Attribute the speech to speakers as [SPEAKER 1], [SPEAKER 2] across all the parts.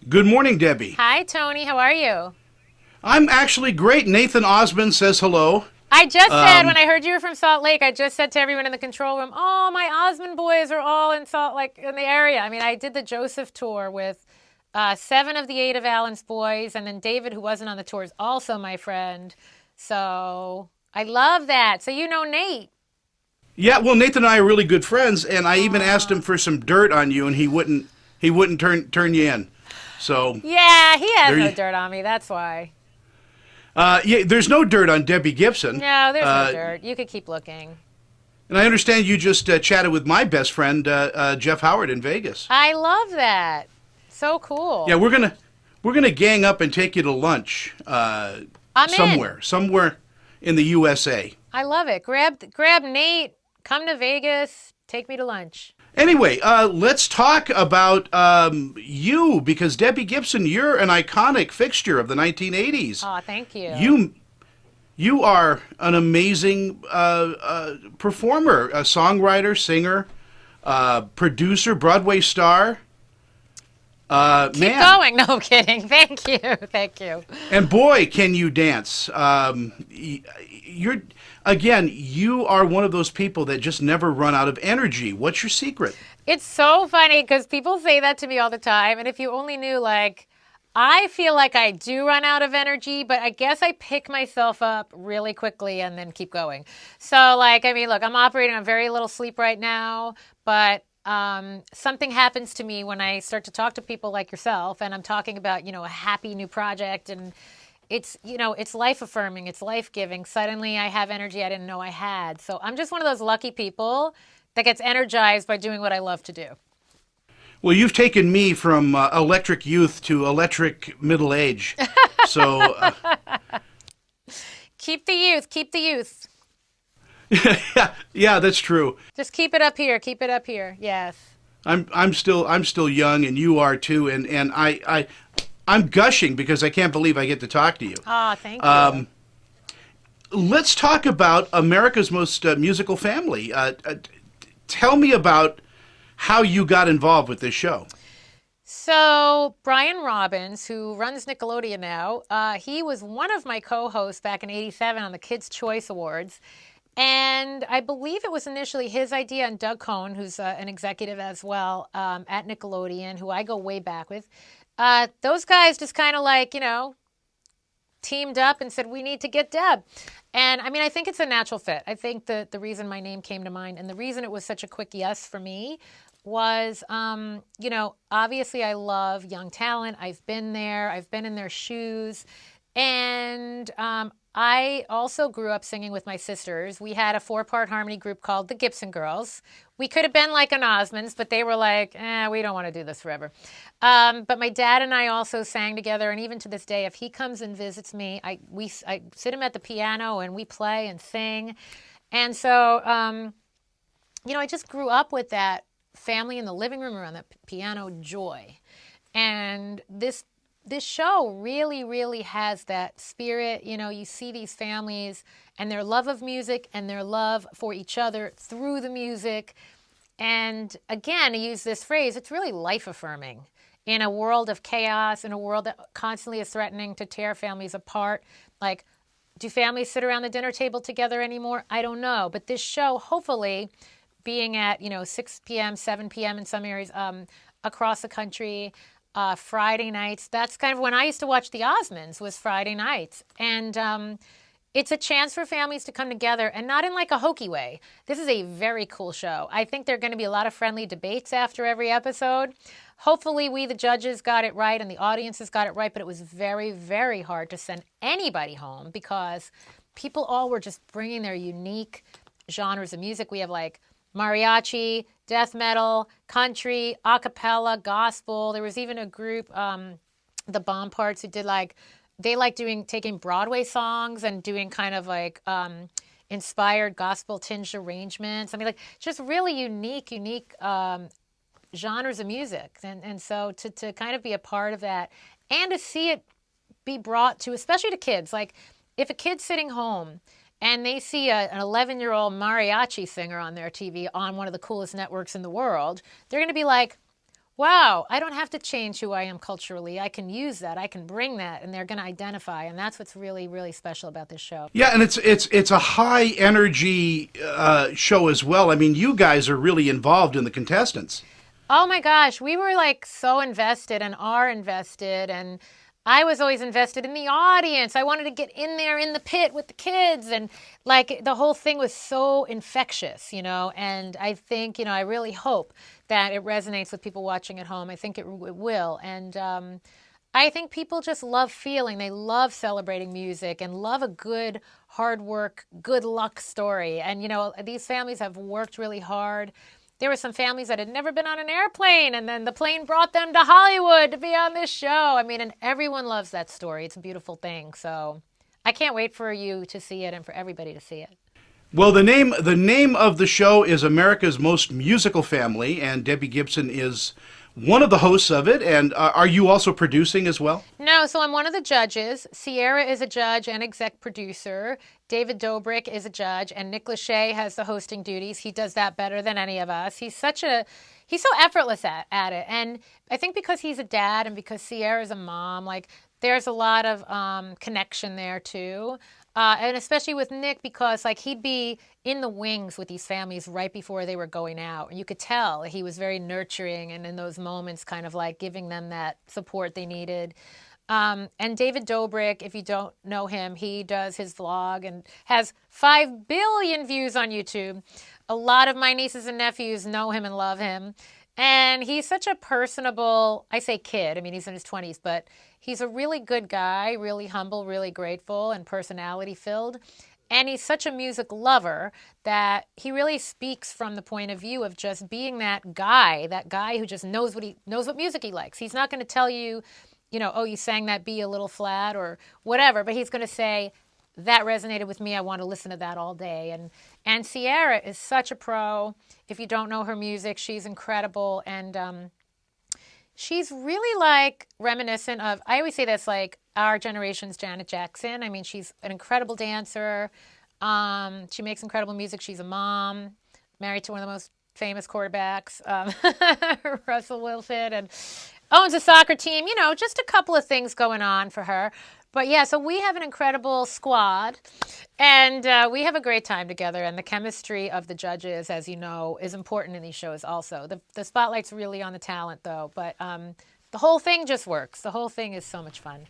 [SPEAKER 1] Good morning, Debbie.
[SPEAKER 2] Hi, Tony. How are you?
[SPEAKER 1] I'm actually great. Nathan Osmond says hello.
[SPEAKER 2] I just said, when
[SPEAKER 1] Um,
[SPEAKER 2] I heard you were from Salt Lake, I just said to everyone in the control room, oh, my Osmond boys are all in Salt Lake, in the area. I mean, I did the Joseph tour with seven of the eight of Alan's boys, and then David, who wasn't on the tour, is also my friend. So I love that. So you know Nate.
[SPEAKER 1] yeah, well, Nathan and I are really good friends, and I even asked him for some dirt on you, and he wouldn't turn you in. So
[SPEAKER 2] Yeah, he has
[SPEAKER 1] there
[SPEAKER 2] no
[SPEAKER 1] you.
[SPEAKER 2] dirt on me. That's why.
[SPEAKER 1] Yeah, there's no dirt on Debbie Gibson.
[SPEAKER 2] No, there's no dirt. You could keep looking.
[SPEAKER 1] And I understand you just chatted with my best friend Jeff Howard in Vegas.
[SPEAKER 2] I love that. So
[SPEAKER 1] Yeah,
[SPEAKER 2] cool.
[SPEAKER 1] we're gonna gang up and take you to lunch
[SPEAKER 2] I'm in.
[SPEAKER 1] somewhere in the USA.
[SPEAKER 2] I love it. Grab Nate, come to Vegas, take me to lunch.
[SPEAKER 1] Anyway, let's talk about you because Debbie Gibson, you're an iconic fixture of the 1980s.
[SPEAKER 2] Oh, thank you.
[SPEAKER 1] You you are an amazing performer, a songwriter, singer, producer, Broadway star.
[SPEAKER 2] Keep
[SPEAKER 1] Man,
[SPEAKER 2] going. No, I'm kidding. Thank you. Thank you.
[SPEAKER 1] and boy, can you dance! You're again, you are one of those people that just never run out of energy. What's your secret?
[SPEAKER 2] It's so funny because people say that to me all the time. And if you only knew, like, I feel like I do run out of energy, but I guess I pick myself up really quickly and then keep going. So, like, I mean, look, I'm operating on very little sleep right now, but something happens to me when I start to talk to people like yourself, and I'm talking about, a happy new project, and it's life affirming, it's life giving. Suddenly I have energy I didn't know I had. So I'm just one of those lucky people that gets energized by doing what I love to do.
[SPEAKER 1] Well, you've taken me from electric youth to electric middle age. So,
[SPEAKER 2] Keep the youth, keep the youth.
[SPEAKER 1] yeah, that's true.
[SPEAKER 2] Just keep it up here, keep it up here. Yes.
[SPEAKER 1] I'm still young, and you are too. And I'm gushing because I can't believe I get to talk to you.
[SPEAKER 2] Ah, thank you.
[SPEAKER 1] Let's talk about America's most musical family. Tell me about how you got involved with this show.
[SPEAKER 2] So Brian Robbins, who runs Nickelodeon now, he was one of my co-hosts back in '87 on the Kids' Choice Awards. And I believe it was initially his idea, and Doug Cohn, who's an executive as well at Nickelodeon, who I go way back with. Those guys just kind of like, teamed up and said, we need to get Deb. And I mean, I think it's a natural fit. I think the reason my name came to mind and the reason it was such a quick yes for me was, obviously I love young talent. I've been there. I've been in their shoes. And I also grew up singing with my sisters. We had a 4-part harmony group called the Gibson Girls. We could have been like an Osmonds, but they were like, we don't want to do this forever. But my dad and I also sang together, and even to this day, if he comes and visits me, I sit him at the piano and we play and sing. And so, I just grew up with that family in the living room around that piano joy. And this show really, really has that spirit. You see these families and their love of music and their love for each other through the music. And again, I use this phrase, it's really life affirming in a world of chaos, in a world that constantly is threatening to tear families apart. Like, do families sit around the dinner table together anymore? I don't know. But this show, hopefully, being at, 6 p.m., 7 p.m. in some areas across the country, Friday nights. That's kind of when I used to watch The Osmonds, was Friday nights. And it's a chance for families to come together, and not in like a hokey way. This is a very cool show. I think there are going to be a lot of friendly debates after every episode. Hopefully we, the judges, got it right and the audiences got it right, but it was very, very hard to send anybody home because people all were just bringing their unique genres of music. We have like mariachi, death metal, country, a cappella, gospel. There was even a group, the Bomb Parts, who did taking Broadway songs and doing kind of like inspired gospel tinged arrangements. I mean, like just really unique genres of music. And so to kind of be a part of that and to see it be brought to, especially to kids, like if a kid's sitting home and they see an 11-year-old mariachi singer on their TV on one of the coolest networks in the world, they're going to be like, wow, I don't have to change who I am culturally. I can use that. I can bring that, and they're going to identify. And that's what's really, really special about this show.
[SPEAKER 1] Yeah, and it's a high energy show as well. I mean, you guys are really involved in the contestants.
[SPEAKER 2] Oh my gosh, we were like so invested and are invested, and I was always invested in the audience. I wanted to get in there in the pit with the kids, and like the whole thing was so infectious, and I think, I really hope that it resonates with people watching at home. I think it will, and I think people just love feeling. They love celebrating music and love a good, hard work, good luck story. And, these families have worked really hard. There were some families that had never been on an airplane, and then the plane brought them to Hollywood to be on this show. I mean, and everyone loves that story. It's a beautiful thing. So I can't wait for you to see it and for everybody to see it.
[SPEAKER 1] Well, the name of the show is America's Most Musical Family, and Debbie Gibson is one of the hosts of it. And are you also producing as well?
[SPEAKER 2] No, so I'm one of the judges. Sierra is a judge and exec producer. David Dobrik is a judge, and Nick Lachey has the hosting duties. He does that better than any of us. He's so effortless at it. And I think because he's a dad and because Sierra's a mom, like there's a lot of connection there too. And especially with Nick, because like he'd be in the wings with these families right before they were going out. And you could tell he was very nurturing and in those moments kind of like giving them that support they needed. And David Dobrik, if you don't know him, he does his vlog and has 5 billion views on YouTube. A lot of my nieces and nephews know him and love him. And he's such a personable, I say kid, I mean, he's in his 20s, but he's a really good guy, really humble, really grateful, and personality filled. And he's such a music lover that he really speaks from the point of view of just being that guy who just knows what music he likes. He's not going to tell you, oh, you sang that B a little flat or whatever, but he's going to say, that resonated with me. I want to listen to that all day. And Sierra is such a pro. If you don't know her music, she's incredible. And she's really like reminiscent of, I always say this, like our generation's Janet Jackson. I mean, she's an incredible dancer. She makes incredible music. She's a mom, married to one of the most famous quarterbacks, Russell Wilson, and owns a soccer team. Just a couple of things going on for her. But yeah, so we have an incredible squad, and we have a great time together. And the chemistry of the judges, as you know, is important in these shows also. The spotlight's really on the talent, though. But the whole thing just works. The whole thing is so much fun.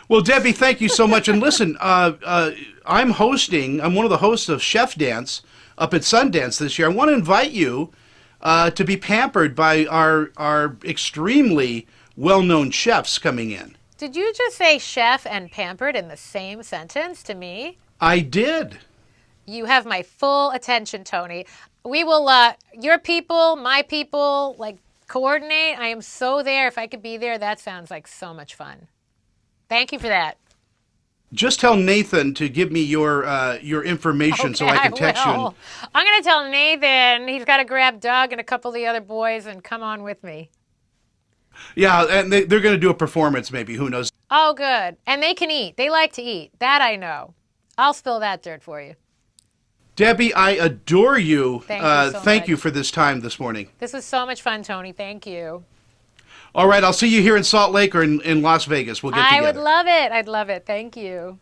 [SPEAKER 1] Well, Debbie, thank you so much. And listen, I'm one of the hosts of Chef Dance up at Sundance this year. I want to invite you to be pampered by our extremely well-known chefs coming in.
[SPEAKER 2] Did you just say chef and pampered in the same sentence to me?
[SPEAKER 1] I did.
[SPEAKER 2] You have my full attention, Tony. We will, your people, my people, like coordinate. I am so there. If I could be there, that sounds like so much fun. Thank you for that.
[SPEAKER 1] Just tell Nathan to give me your information so I can text you.
[SPEAKER 2] I'm going to tell Nathan he's got to grab Doug and a couple of the other boys and come on with me.
[SPEAKER 1] Yeah, and they're going to do a performance maybe. Who knows?
[SPEAKER 2] Oh, good. And they can eat. They like to eat. That I know. I'll spill that dirt for you.
[SPEAKER 1] Debbie, I adore you.
[SPEAKER 2] Thank you so
[SPEAKER 1] thank
[SPEAKER 2] much.
[SPEAKER 1] you for this time this morning.
[SPEAKER 2] This was so much fun, Tony. Thank you.
[SPEAKER 1] All right, I'll see you here in Salt Lake or in Las Vegas. We'll get together.
[SPEAKER 2] I would love it. I'd love it. Thank you.